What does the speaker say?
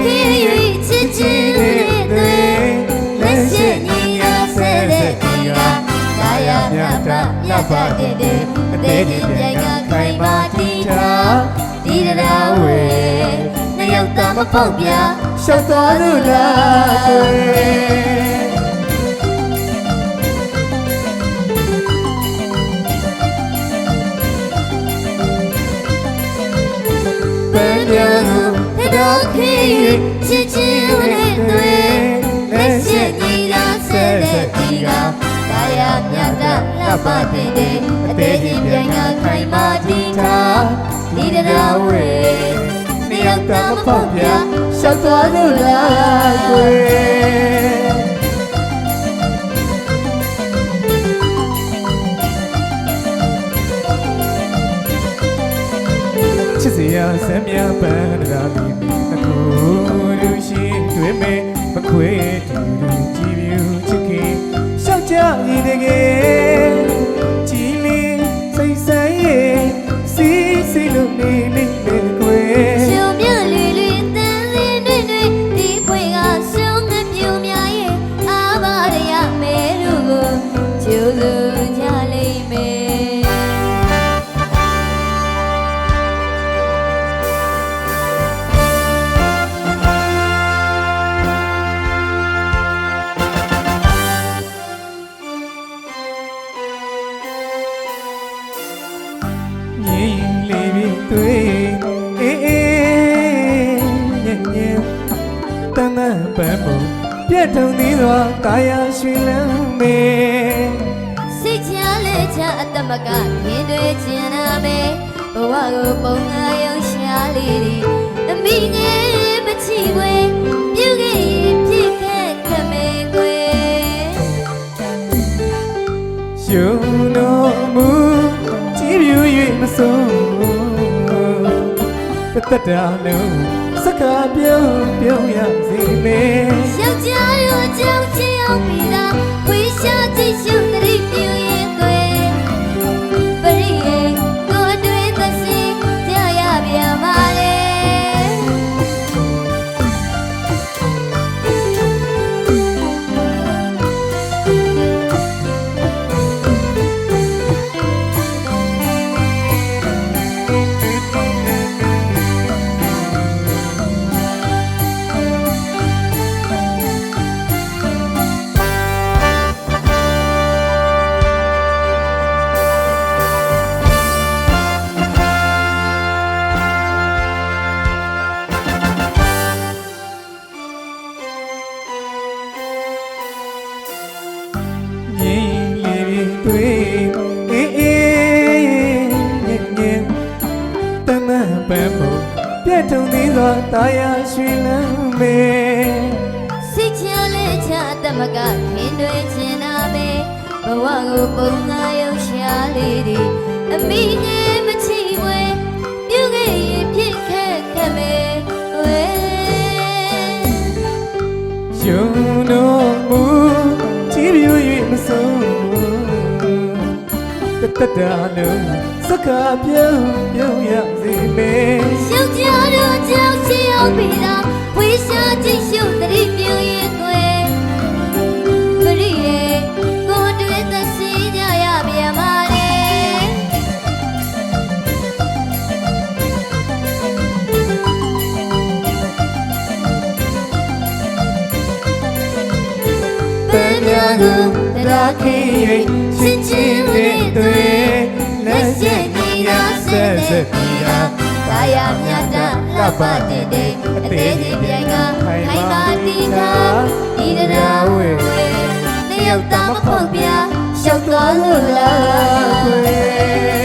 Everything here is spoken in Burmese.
ခင်ချစ်ချင်းတွေလက်ရှိညီရာဆဲတဲ့ဒီကဒါရမြတ်တာမြတ်တာတဲ့အသေးဒီပြိုင်ကခိုင်မာတီထားဒီတရားဝေနှစ်ယောက်သားမဖောက်ပြရှောက်သွားလို့လားကိုဘယ်လိုတော့ခင်ချစ်ချင်းတွေလက်ရှိညီရာဆဲတဲ့ဒီကဒါရမြတ်တာလက်ပါတဲ့အသေးဒီပြိုင်ကခိုင်မာတီထားဒီတရားဝေနှစ်ယောက်သားမဖောက်ပြရှောက်သွားလို့လားကိုချစ်စရာစမ်းမြပန်းရာမီအခုလူရှိတွေ့မေမခွေတူတူကြည်ပြူချစ်ခင်ရှောက်ကြရည်တကယ်ကြည်လင်းစိတ်ဆိုင်ရဲ့စီစီလို့နေလိမ့်မယ်ကွယ်ရှင်မြလေးလေးတန်လေးတွေဒီဖွေကရှုံးငပြူများရဲ့အားပါရမယ်လို့ကိုကျိုးလို့ကြလိမ့်မယ်ပြတ်ထုံသေးသောကာယရွှင်လန်းမေစိတ်ချလက်ချအတမကခင်တွေကျင်နာမေဘဝကိုပုံငါယုံရှာလေးဒီအမိငယ်မချီွယ်ပြုခဲ့ဖြစ်ခဲ့ခမေကွယ်ရှုံတော်မူကြည်ပြူ၍မဆုံးတတ်တာလုံးစကားပြုံးရစေမေယောက်ျားတို့ကြောင့်ချစ်အောင်ပြီလားဝေရှာကြည့်ရှုသတိပြုရဲ့ကွယ်ပရိယေကိုယ်တွေ့သစီကြရပြန်ပါလေပြတ်ထုံသေးသောတာယာရွှင်လန်းမေစိတ်ချလက်ချတမကခင်တွေကျင်နာမေဘဝကိုပုံငါယုံရှာလေးဒီအမိငယ်မချီွယ်ပြုခဲ့ဖြစ်ခဲ့ခမေဝဲရှုံတော်မူကြည်ပြူ၍မဆုံးတတ်တာလုံးစကားပြုံးရစေမေယောက်ျားတို့ကြောင့်ချစ်အောင်ပြီလားဝေရှာကြည့်ရှုသတိပြုရဲ့ကွယ်ပရိယေကိုယ်တွေ့သစီကြရပြန်ပါလေပန်းများကိုတရားခင်၍ချစ်ချင်းတွေလက်ရှိညီရာဆက်ဆက်ပြာကာယမြတ်တာလက်ပါတဲ့အသေးသေးပြိုင်ကခိုင်မာတီထားဒီတရားဝေနှစ်ယောက်သားမဖောက်ပြရှောက်သွားလို့လား